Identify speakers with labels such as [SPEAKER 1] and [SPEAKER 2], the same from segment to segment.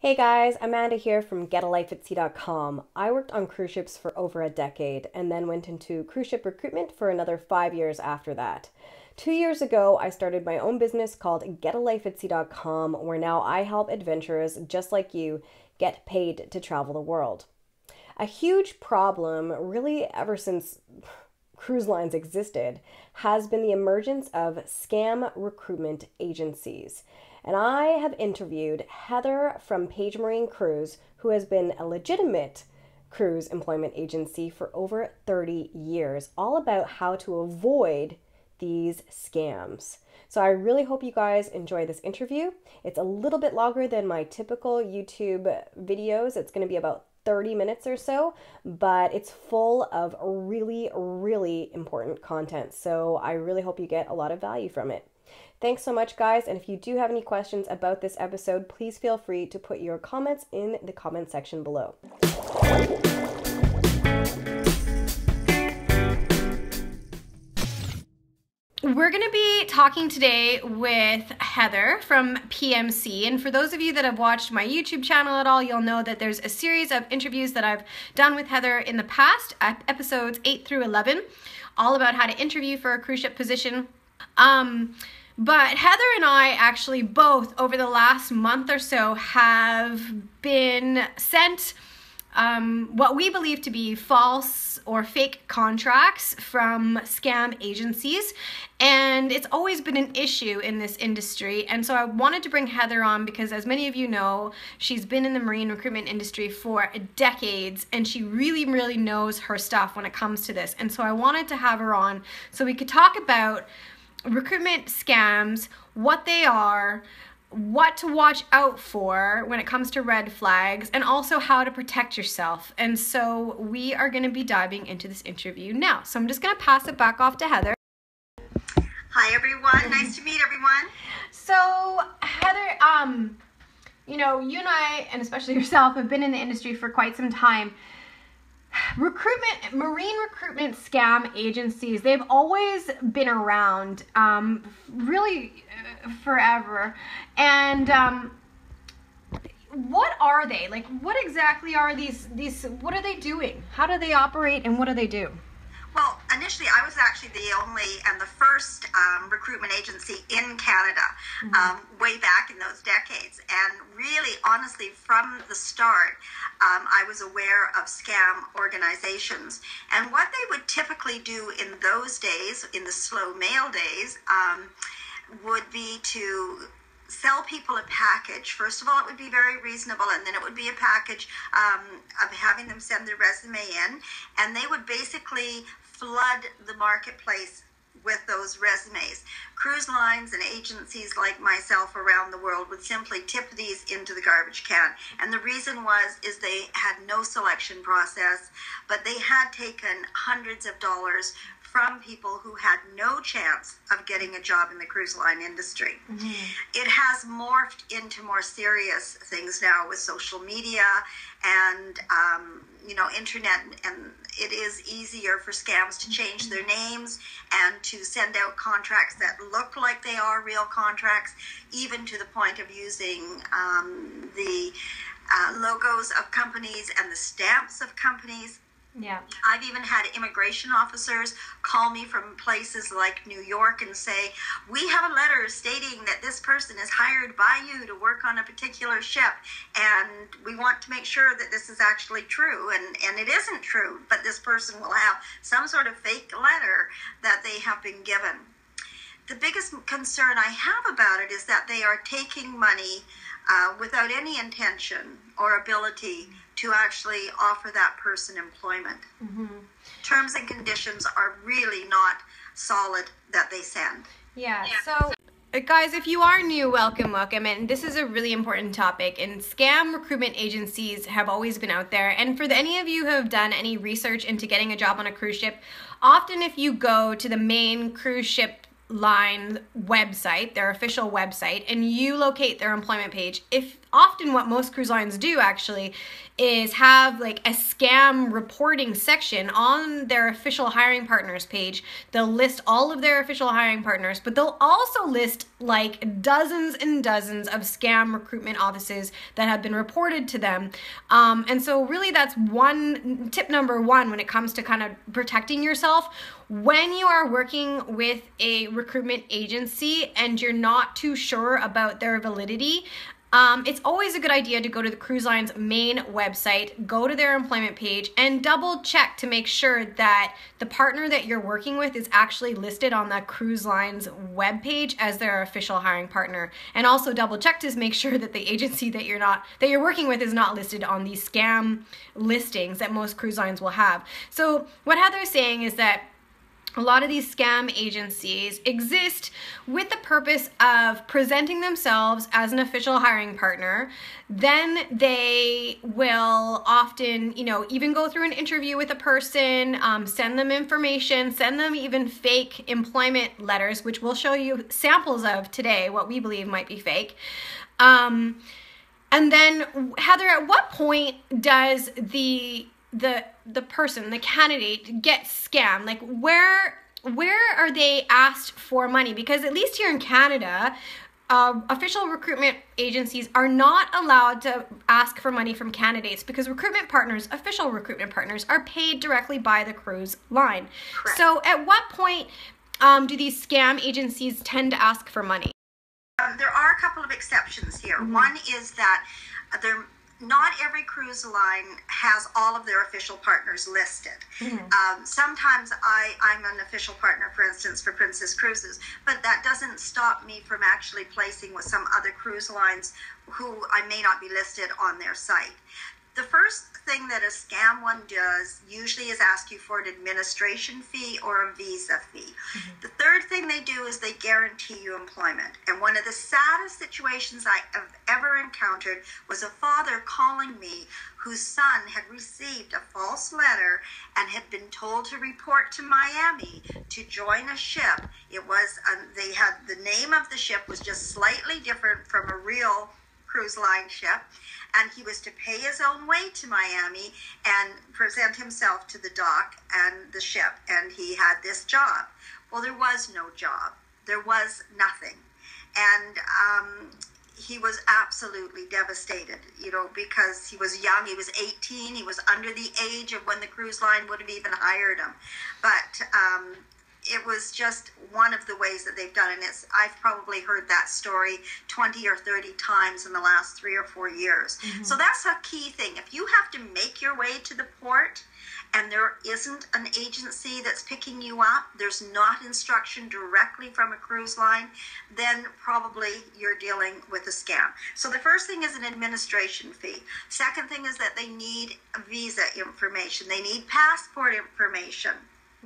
[SPEAKER 1] Hey guys, Amanda here from GetALifeAtSea.com. I worked on cruise ships for over a decade and then went into cruise ship recruitment for another 5 years after that. 2 years ago, I started my own business called GetALifeAtSea.com, where now I help adventurers just like you get paid to travel the world. A huge problem, really ever since cruise lines existed, has been the emergence of scam recruitment agencies. And I have interviewed Heather from Page Marine Cruise, who has been a legitimate cruise employment agency for over 30 years, all about how to avoid these scams. So I really hope you guys enjoy this interview. It's a little bit longer than my typical YouTube videos. It's going to be about 30 minutes or so, but it's full of really, really important content. So I really hope you get a lot of value from it. Thanks so much, guys. And if you do have any questions about this episode, please feel free to put your comments in the comment section below. We're going to be talking today with Heather from PMC, and for those of you that have watched my YouTube channel at all, you'll know that there's a series of interviews that I've done with Heather in the past, episodes 8 through 11, all about how to interview for a cruise ship position. But Heather and I actually both over the last month or so have been sent what we believe to be false or fake contracts from scam agencies, and it's always been an issue in this industry. And so I wanted to bring Heather on because, as many of you know, she's been in the marine recruitment industry for decades, and she really, really knows her stuff when it comes to this. And so I wanted to have her on so we could talk about recruitment scams, what they are, what to watch out for when it comes to red flags, and also how to protect yourself. And so we are going to be diving into this interview now. So I'm just going to pass it back off to Heather.
[SPEAKER 2] Hi everyone, nice to meet everyone.
[SPEAKER 1] So Heather, you know, you and I, and especially yourself, have been in the industry for quite some time. Marine recruitment scam agencies, they've always been around, really forever. And what are they? Like, what exactly are these, what are they doing? How do they operate, and what do they do?
[SPEAKER 2] Well, initially I was actually the only and the first recruitment agency in Canada, way back in those decades. And really, honestly, from the start, I was aware of scam organizations. And what they would typically do in those days, in the slow mail days, would be to sell people a package. First of all, it would be very reasonable, and then it would be a package of having them send their resume in, and they would basically flood the marketplace with those resumes. Cruise lines and agencies like myself around the world would simply tip these into the garbage can. And the reason is they had no selection process, but they had taken hundreds of dollars from people who had no chance of getting a job in the cruise line industry. It has morphed into more serious things now with social media and internet, and it is easier for scams to change their names and to send out contracts that look like they are real contracts, even to the point of using the logos of companies and the stamps of companies.
[SPEAKER 1] Yeah.
[SPEAKER 2] I've even had immigration officers call me from places like New York and say, we have a letter stating that this person is hired by you to work on a particular ship, and we want to make sure that this is actually true. And it isn't true, but this person will have some sort of fake letter that they have been given. The biggest concern I have about it is that they are taking money without any intention or ability to actually offer that person employment. Terms and conditions are really not solid that they send.
[SPEAKER 1] Yeah. So guys, if you are new, welcome. And this is a really important topic, and scam recruitment agencies have always been out there. And for any of you who have done any research into getting a job on a cruise ship, often if you go to the main cruise ship
[SPEAKER 3] line website, their official website, and you locate their employment page, if often what most cruise lines do actually is have like a scam reporting section on their official hiring partners page. They'll list all of their official hiring partners, but they'll also list like dozens and dozens of scam recruitment offices that have been reported to them. And so really that's one tip number one when it comes to kind of protecting yourself. When you are working with a recruitment agency and you're not too sure about their validity, it's always a good idea to go to the cruise line's main website, go to their employment page, and double check to make sure that the partner that you're working with is actually listed on the cruise line's webpage as their official hiring partner. And also double check to make sure that the agency that you're working with is not listed on these scam listings that most cruise lines will have. So what Heather's saying is that a lot of these scam agencies exist with the purpose of presenting themselves as an official hiring partner. Then they will often, even go through an interview with a person, send them information, send them even fake employment letters, which we'll show you samples of today, what we believe might be fake. And then, Heather, at what point does the person, the candidate, get scammed? Like where are they asked for money? Because at least here in Canada, official recruitment agencies are not allowed to ask for money from candidates because official recruitment partners are paid directly by the cruise line.
[SPEAKER 2] Correct.
[SPEAKER 3] So at what point do these scam agencies tend to ask for money?
[SPEAKER 2] There are a couple of exceptions here. Mm-hmm. One is that not every cruise line has all of their official partners listed. Mm-hmm. Sometimes I'm an official partner, for instance, for Princess Cruises, but that doesn't stop me from actually placing with some other cruise lines who I may not be listed on their site. The first thing that a scam one does usually is ask you for an administration fee or a visa fee. Mm-hmm. The third thing they do is they guarantee you employment. And one of the saddest situations I have ever encountered was a father calling me whose son had received a false letter and had been told to report to Miami to join a ship. It was, they had, the name of the ship was just slightly different from a real cruise line ship, and he was to pay his own way to Miami and present himself to the dock and the ship, and he had this job. Well, there was no job. There was nothing. And he was absolutely devastated, because he was young. He was 18. He was under the age of when the cruise line would have even hired him. But it was just one of the ways that they've done it. I've probably heard that story 20 or 30 times in the last 3 or 4 years. Mm-hmm. So that's a key thing. If you have to make your way to the port and there isn't an agency that's picking you up, there's not instruction directly from a cruise line, then probably you're dealing with a scam. So the first thing is an administration fee. Second thing is that they need visa information. They need passport information.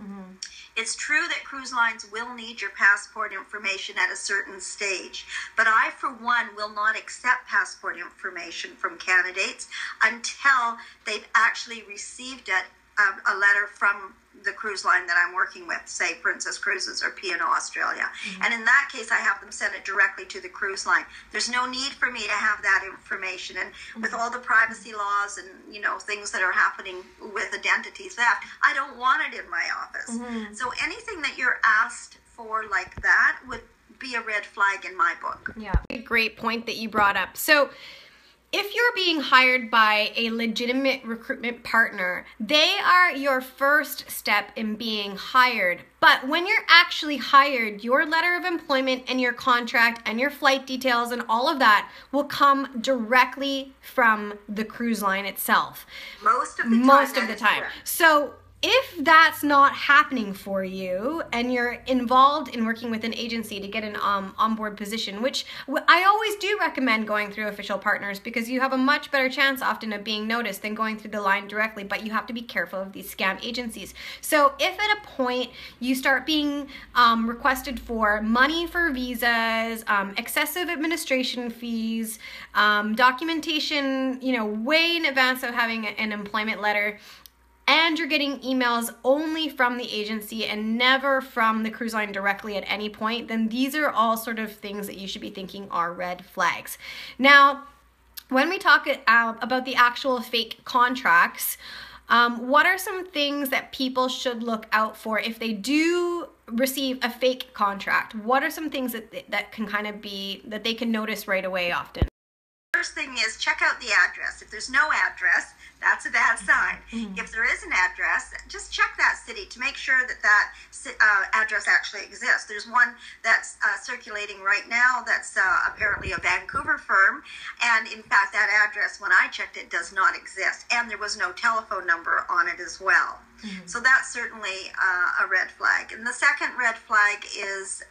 [SPEAKER 2] Mm-hmm. It's true that cruise lines will need your passport information at a certain stage, but I, for one, will not accept passport information from candidates until they've actually received a letter from the cruise line that I'm working with, say Princess Cruises or P&O Australia. Mm-hmm. And in that case, I have them send it directly to the cruise line. There's no need for me to have that information. And mm-hmm. with all the privacy laws and, things that are happening with identity theft, I don't want it in my office. Mm-hmm. So anything that you're asked for like that would be a red flag in my book.
[SPEAKER 3] Yeah, a great point that you brought up. So if you're being hired by a legitimate recruitment partner, they are your first step in being hired. But when you're actually hired, your letter of employment and your contract and your flight details and all of that will come directly from the cruise line itself.
[SPEAKER 2] Most of the time. Correct. So if that's not happening for you and you're involved in working with an agency to get an onboard position, which I always do recommend going through official partners because you have a much better chance often of being noticed than going through the line directly, but you have to be careful of these scam agencies. So if at a point you start being requested for money for visas, excessive administration fees, documentation, way in advance of having an employment letter,
[SPEAKER 3] and you're getting emails only from the agency and never from the cruise line directly at any point, then these are all sort of things that you should be thinking are red flags. Now, when we talk about the actual fake contracts, what are some things that people should look out for if they do receive a fake contract? What are some things that can kind of be, that they can notice right away often?
[SPEAKER 2] First thing is check out the address. If there's no address, that's a bad sign. If there is an address, just check that city to make sure that address actually exists. There's one that's circulating right now that's apparently a Vancouver firm, and in fact that address, when I checked it, does not exist, and there was no telephone number on it as well. So that's certainly a red flag. And the second red flag is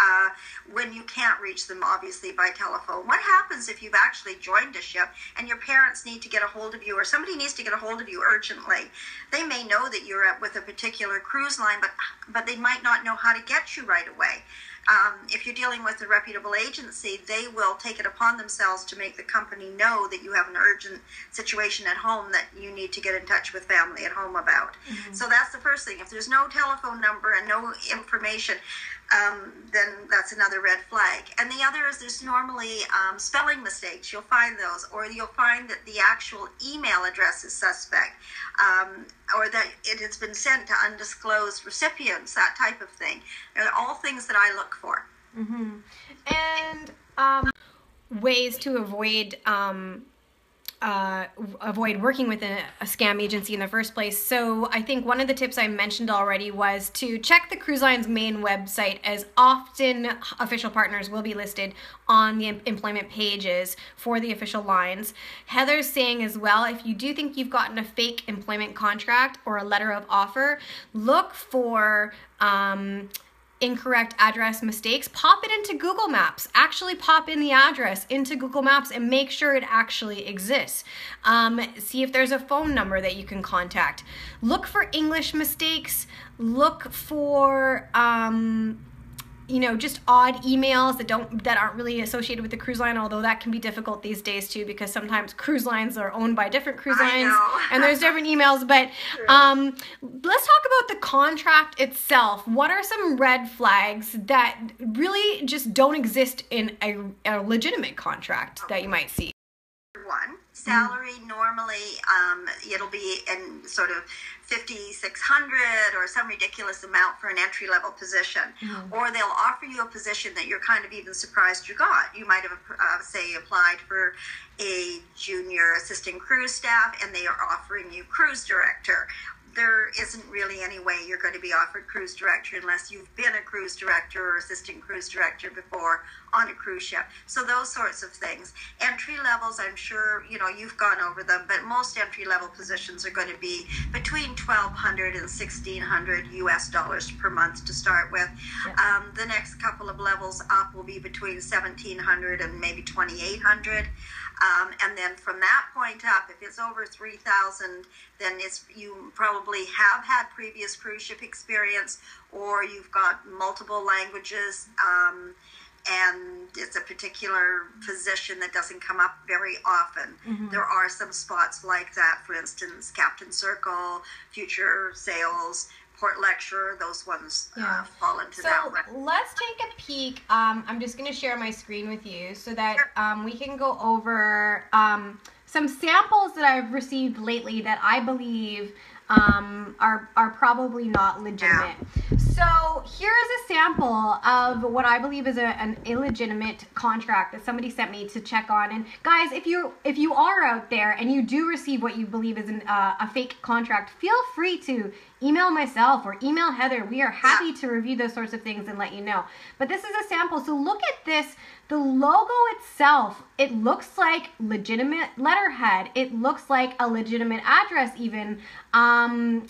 [SPEAKER 2] when you can't reach them, obviously, by telephone. What happens if you've actually joined a ship and your parents need to get a hold of you, or somebody needs to get a hold of you urgently? They may know that you're with a particular cruise line, but they might not know how to get you right away. If you're dealing with a reputable agency, they will take it upon themselves to make the company know that you have an urgent situation at home that you need to get in touch with family at home about. So that's the first thing. If there's no telephone number and no information, then that's another red flag. And the other is there's normally spelling mistakes. You'll find those, or you'll find that the actual email address is suspect, or that it has been sent to undisclosed recipients, that type of thing. They're all things that I look for.
[SPEAKER 3] And ways to avoid working with a scam agency in the first place. So I think one of the tips I mentioned already was to check the cruise line's main website, as often official partners will be listed on the employment pages for the official lines. Heather's saying as well, if you do think you've gotten a fake employment contract or a letter of offer, look for incorrect address mistakes. Pop it into Google Maps. Actually pop in the address into Google Maps and make sure it actually exists. See if there's a phone number that you can contact. Look for English mistakes. Look for just odd emails that aren't really associated with the cruise line, although that can be difficult these days too, because sometimes cruise lines are owned by different cruise lines and there's different emails. But let's talk about the contract itself. What are some red flags that really just don't exist in a legitimate contract that you might see?
[SPEAKER 2] One, salary, normally it'll be in sort of $5,600 or some ridiculous amount for an entry-level position. Or they'll offer you a position that you're kind of even surprised you got. You might have, say, applied for a junior assistant cruise staff, and they are offering you cruise director. There isn't really any way you're going to be offered cruise director unless you've been a cruise director or assistant cruise director before on a cruise ship. So those sorts of things. Entry levels, I'm sure, you've gone over them, but most entry level positions are going to be between $1,200 and $1,600 US per month to start with. The next couple of levels up will be between $1,700 and maybe $2,800. And then from that point up, if it's over 3,000, then you probably have had previous cruise ship experience, or you've got multiple languages, and it's a particular position that doesn't come up very often. There are some spots like that, for instance, Captain Circle, Future Sales, Port Lecturer, those ones fall into that one.
[SPEAKER 3] So let's take a peek. I'm just going to share my screen with you so that we can go over some samples that I've received lately that I believe are probably not legitimate. So here is a sample of what I believe is an illegitimate contract that somebody sent me to check on. And guys, if you are out there and you do receive what you believe is a fake contract, feel free to email myself or email Heather. We are happy to review those sorts of things and let you know. But this is a sample. So look at this. The logo itself, it looks like legitimate letterhead. It looks like a legitimate address even.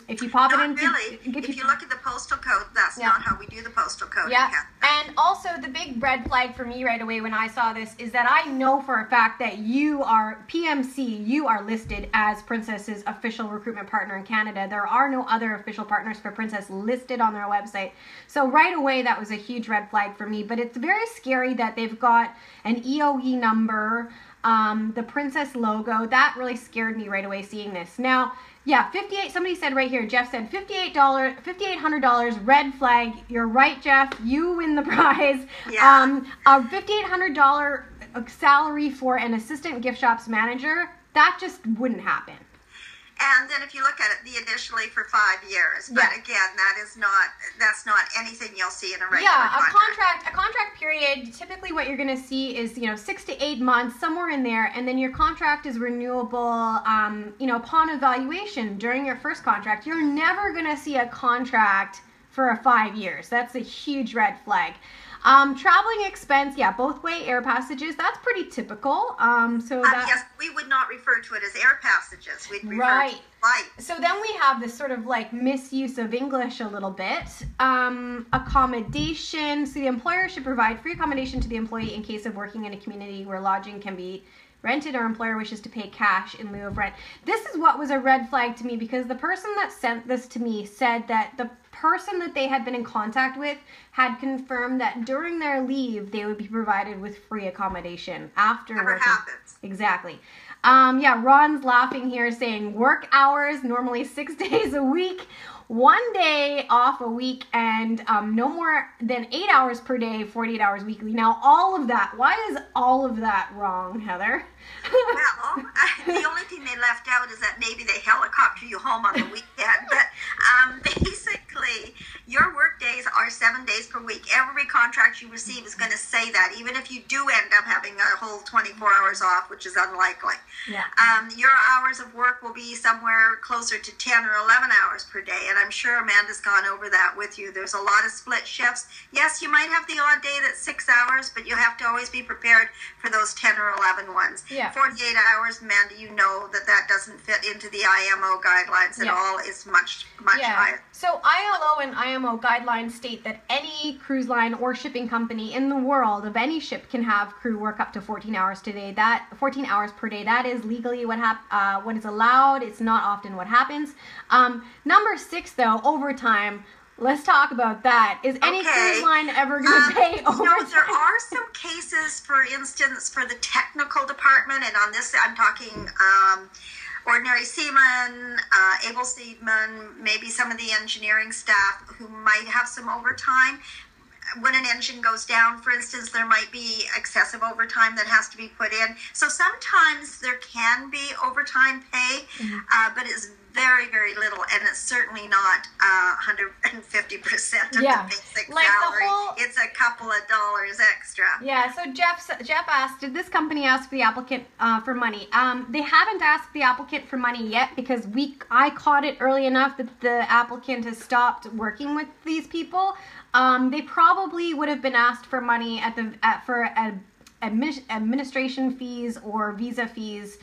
[SPEAKER 3] If you pop it into...
[SPEAKER 2] Really. If you look at the postal code, that's not how we do the postal code.
[SPEAKER 3] Yeah. And also the big red flag for me right away when I saw this is that I know for a fact that you are PMC, you are listed as Princess's official recruitment partner in Canada. There are no other official partners for Princess listed on their website. So right away that was a huge red flag for me, but it's very scary that they've got an EOE number the princess logo. That really scared me right away seeing this. Now, yeah, somebody said right here, Jeff said $5,800, red flag. You're right, Jeff. You win the prize.
[SPEAKER 2] Yeah.
[SPEAKER 3] A $5,800 salary for an assistant gift shops manager, that just wouldn't happen.
[SPEAKER 2] And then if you look at it, initially for 5 years. But again, that's not anything you'll see in a regular contract.
[SPEAKER 3] A contract period, typically what you're going to see is, 6 to 8 months, somewhere in there, and then your contract is renewable, upon evaluation during your first contract. You're never going to see a contract for 5 years. That's a huge red flag. Traveling expense, both way air passages, that's pretty typical.
[SPEAKER 2] Yes, we would not refer to it as air passages. We'd refer to flights.
[SPEAKER 3] So then we have this sort of like misuse of English a little bit. Accommodation. So the employer should provide free accommodation to the employee in case of working in a community where lodging can be rented or employer wishes to pay cash in lieu of rent. This is what was a red flag to me, because the person that sent this to me said that the person that they had been in contact with had confirmed that during their leave they would be provided with free accommodation after
[SPEAKER 2] Never
[SPEAKER 3] working.
[SPEAKER 2] happens.
[SPEAKER 3] Exactly. Ron's laughing here saying work hours normally 6 days a week, 1 day off a week, and no more than 8 hours per day, 48 hours weekly. Now, all of that, why is all of that wrong, Heather?
[SPEAKER 2] Well, the only thing they left out is that maybe they helicopter you home on the weekend. But basically, your work days are 7 days per week. Every contract you receive is going to say that, even if you do end up having a whole 24 hours off, which is unlikely.
[SPEAKER 3] Yeah.
[SPEAKER 2] Your hours of work will be somewhere closer to 10 or 11 hours per day. And I'm sure Amanda's gone over that with you. There's a lot of split shifts. Yes, you might have the odd day that's 6 hours, but you have to always be prepared for those 10 or 11 ones.
[SPEAKER 3] Yeah.
[SPEAKER 2] 48 hours, Amanda, you know that doesn't fit into the IMO guidelines at all. It's much higher.
[SPEAKER 3] So ILO and IMO guidelines state that any cruise line or shipping company in the world of any ship can have crew work up to 14 hours per day. That is legally what is allowed. It's not often what happens. Number 6, though, overtime. Let's talk about that. Is any cruise line ever going to pay overtime?
[SPEAKER 2] No, there are some cases, for instance, for the technical department, and on this I'm talking ordinary seamen, able seamen, maybe some of the engineering staff who might have some overtime. When an engine goes down, for instance, there might be excessive overtime that has to be put in. So sometimes there can be overtime pay, but it's very, very little, and it's certainly not 150% of the basic salary. It's a couple of dollars extra.
[SPEAKER 3] Yeah, so Jeff asked, did this company ask the applicant for money? They haven't asked the applicant for money yet, because I caught it early enough that the applicant has stopped working with these people. They probably would have been asked for money for administration fees or visa fees,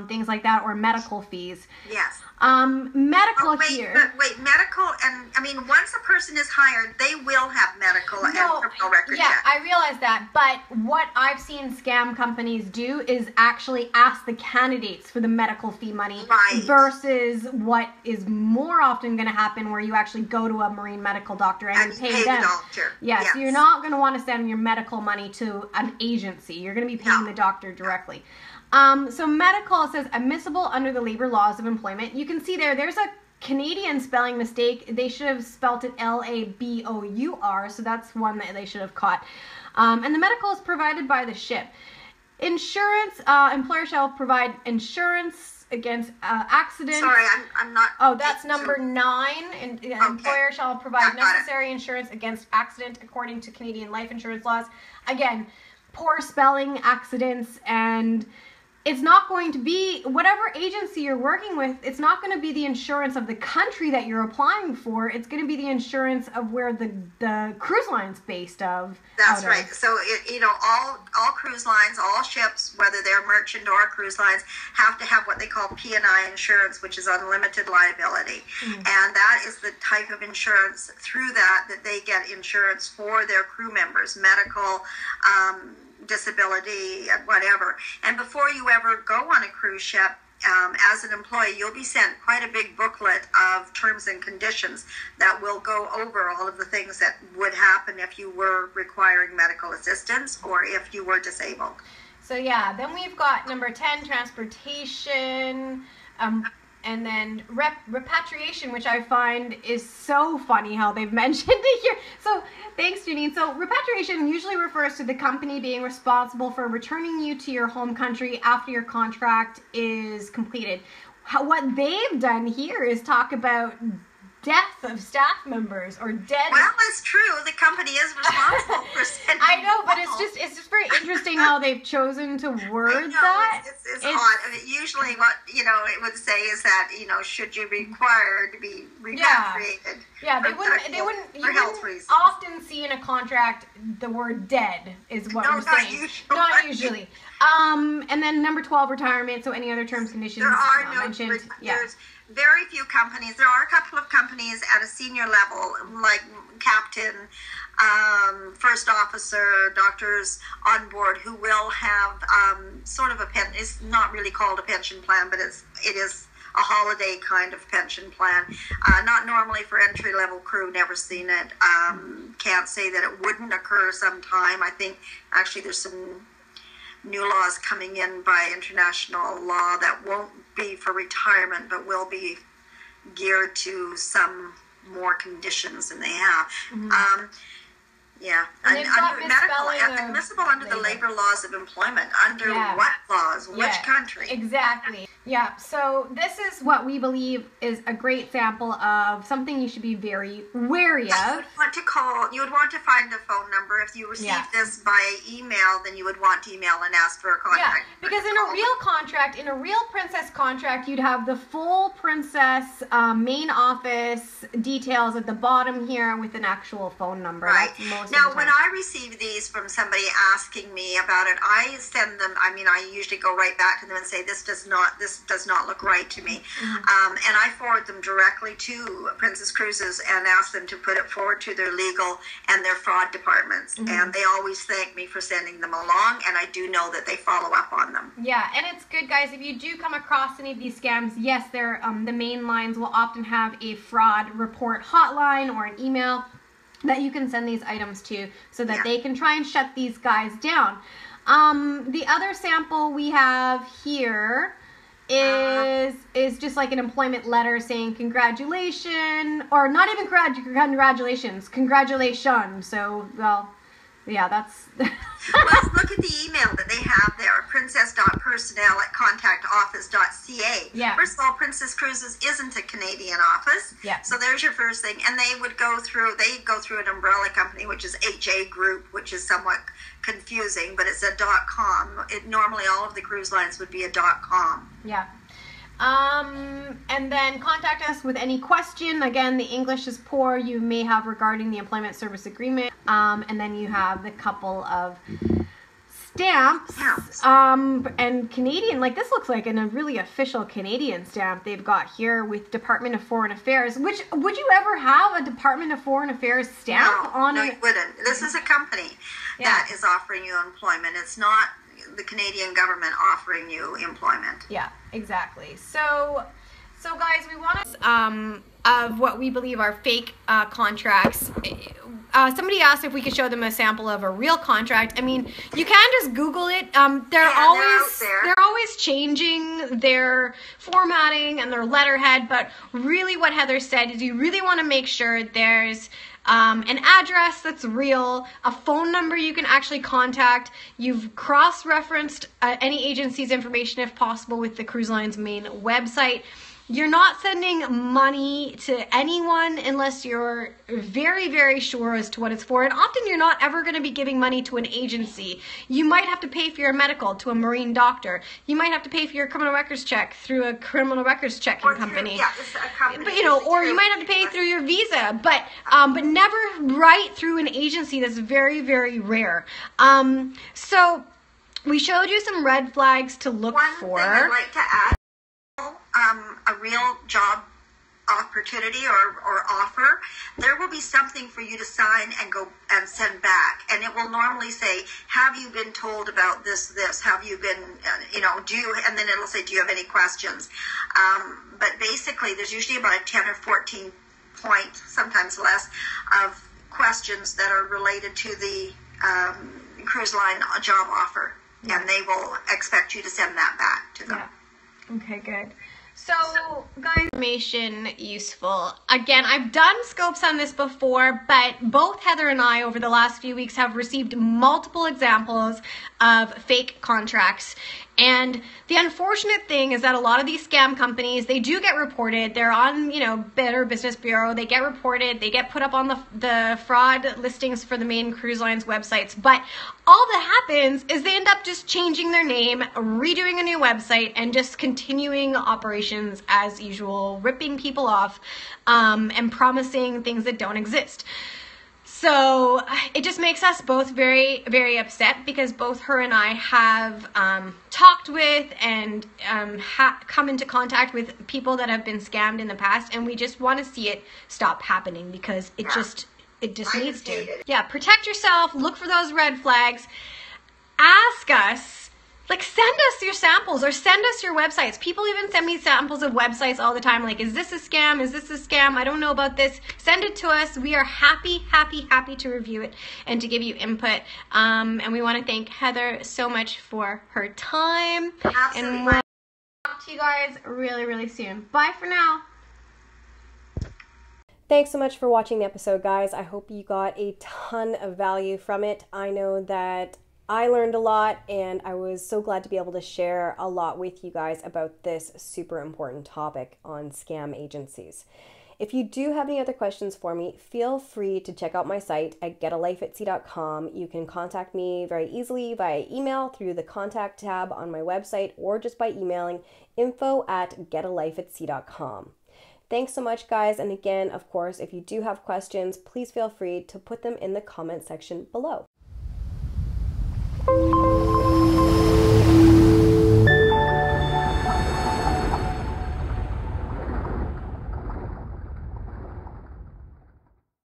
[SPEAKER 3] things like that, or medical fees.
[SPEAKER 2] Yes.
[SPEAKER 3] Medical
[SPEAKER 2] medical, and I mean, once a person is hired, they will have medical and criminal record check.
[SPEAKER 3] I realize that, but what I've seen scam companies do is actually ask the candidates for the medical fee money, versus what is more often going to happen, where you actually go to a marine medical doctor and you pay them.
[SPEAKER 2] The doctor.
[SPEAKER 3] Yes, so you're not going to want to send your medical money to an agency. You're going to be paying the doctor directly. So medical, says admissible under the labor laws of employment. You can see there's a Canadian spelling mistake. They should have spelt it LABOUR, so that's one that they should have caught. And the medical is provided by the ship. Insurance, employer shall provide insurance against accidents.
[SPEAKER 2] Sorry, I'm not.
[SPEAKER 3] Oh, that's number 9. And employer shall provide necessary insurance against accident according to Canadian life insurance laws. Again, poor spelling, accidents, and it's not going to be, whatever agency you're working with, it's not going to be the insurance of the country that you're applying for. It's going to be the insurance of where the cruise line's based of.
[SPEAKER 2] That's right. So, all cruise lines, all ships, whether they're merchant or cruise lines, have to have what they call P&I insurance, which is unlimited liability. And that is the type of insurance through that they get insurance for their crew members, medical, disability, whatever. And before you ever go on a cruise ship, as an employee, you'll be sent quite a big booklet of terms and conditions that will go over all of the things that would happen if you were requiring medical assistance or if you were disabled.
[SPEAKER 3] So yeah, then we've got number 10, transportation, and then repatriation, which I find is so funny how they've mentioned it here. So thanks, Janine. So repatriation usually refers to the company being responsible for returning you to your home country after your contract is completed. What they've done here is talk about death of staff members or dead.
[SPEAKER 2] Well, it's true. The company is responsible for sending.
[SPEAKER 3] I know, but it's just very interesting how they've chosen to word that.
[SPEAKER 2] It's odd. I mean, usually, what it would say is that should you be required to be repatriated.
[SPEAKER 3] Yeah, they wouldn't. You wouldn't often see in a contract the word "dead" is what we're saying. Not usually. And then number 12, retirement. So any other terms, conditions
[SPEAKER 2] there are no
[SPEAKER 3] mentioned.
[SPEAKER 2] There's very few companies. There are a couple of companies at a senior level, like captain, first officer, doctors on board, who will have sort of it's not really called a pension plan, but it is a holiday kind of pension plan. Not normally for entry level crew. Never seen it. Can't say that it wouldn't occur sometime. I think actually there's some new laws coming in by international law that won't be for retirement, but will be geared to some more conditions than they have.
[SPEAKER 3] Mm-hmm.
[SPEAKER 2] Admissible under the labor laws of employment. Under what laws? Which country?
[SPEAKER 3] Exactly. Yeah. So this is what we believe is a great sample of something you should be very wary of.
[SPEAKER 2] You would want to find a phone number. If you received this by email, then you would want to email and ask for a contact.
[SPEAKER 3] Yeah, because in a real contract, in a real Princess contract, you'd have the full Princess main office details at the bottom here with an actual phone number.
[SPEAKER 2] Right.
[SPEAKER 3] That's
[SPEAKER 2] now, when I receive these from somebody asking me about it, I send them. I mean, I usually go right back to them and say, "This does not look right to me," and I forward them directly to Princess Cruises and ask them to put it forward to their legal and their fraud departments. And they always thank me for sending them along, and I do know that they follow up on them.
[SPEAKER 3] Yeah, and it's good, guys. If you do come across any of these scams, yes, they're the main lines will often have a fraud report hotline or an email that you can send these items to so that they can try and shut these guys down. The other sample we have here is just like an employment letter saying congratulations, or not even congratulations, congratulations. So, well, yeah, that's...
[SPEAKER 2] Well, look at the email that they have there, princess.personnel@contactoffice.ca.
[SPEAKER 3] Yeah.
[SPEAKER 2] First of all, Princess Cruises isn't a Canadian office.
[SPEAKER 3] Yeah.
[SPEAKER 2] So there's your first thing. And they go through an umbrella company, which is HA Group, which is somewhat confusing, but it's a .com. Normally all of the cruise lines would be a .com.
[SPEAKER 3] Yeah. And then contact us with any question. Again, the English is poor you may have regarding the employment service agreement. And then you have the couple of stamps. And Canadian, like this looks like a really official Canadian stamp they've got here with Department of Foreign Affairs. Which, would you ever have a Department of Foreign Affairs stamp on it?
[SPEAKER 2] No, you wouldn't. This is a company that is offering you employment. It's not the Canadian government offering you employment.
[SPEAKER 3] Yeah, exactly. So guys, we want to of what we believe are fake contracts. Somebody asked if we could show them a sample of a real contract. I mean, you can just Google it. They're always changing their formatting and their letterhead, but really what Heather said is you really want to make sure there's an address that's real, a phone number you can actually contact. You've cross-referenced any agency's information if possible with the cruise line's main website. You're not sending money to anyone unless you're very, very sure as to what it's for. And often you're not ever going to be giving money to an agency. You might have to pay for your medical to a marine doctor. You might have to pay for your criminal records check through a criminal records checking company. But or you might have to pay through your visa. But never write through an agency. That's very, very rare. So we showed you some red flags to look for.
[SPEAKER 2] One thing I'd like to add. A real job opportunity or offer, there will be something for you to sign and go and send back, and it will normally say, have you been told about this, have you been and then it'll say, do you have any questions? But basically there's usually about 10 or 14 point, sometimes less, of questions that are related to the cruise line job offer. and they will expect you to send that back to them.
[SPEAKER 3] Yeah. Okay, good. So, guys, information useful. Again, I've done scopes on this before, but both Heather and I over the last few weeks have received multiple examples of fake contracts. And the unfortunate thing is that a lot of these scam companies, they do get reported. They're on, Better Business Bureau. They get reported. They get put up on the fraud listings for the main cruise lines websites. But all that happens is they end up just changing their name, redoing a new website, and just continuing operations as usual, ripping people off, and promising things that don't exist. So it just makes us both very, very upset because both her and I have talked with and come into contact with people that have been scammed in the past, and we just want to see it stop happening because it just needs to. Yeah, protect yourself, look for those red flags, ask us. Send us your samples or send us your websites. People even send me samples of websites all the time. Is this a scam? Is this a scam? I don't know about this. Send it to us. We are happy to review it and to give you input. And we want to thank Heather so much for her time.
[SPEAKER 2] Absolutely.
[SPEAKER 3] And we'll talk to you guys really, really soon. Bye for now.
[SPEAKER 1] Thanks so much for watching the episode, guys. I hope you got a ton of value from it. I know that I learned a lot, and I was so glad to be able to share a lot with you guys about this super important topic on scam agencies. If you do have any other questions for me, feel free to check out my site at getalifeatsea.com. You can contact me very easily via email through the contact tab on my website or just by emailing info@getalifeatsea.com. Thanks so much, guys. And again, of course, if you do have questions, please feel free to put them in the comment section below.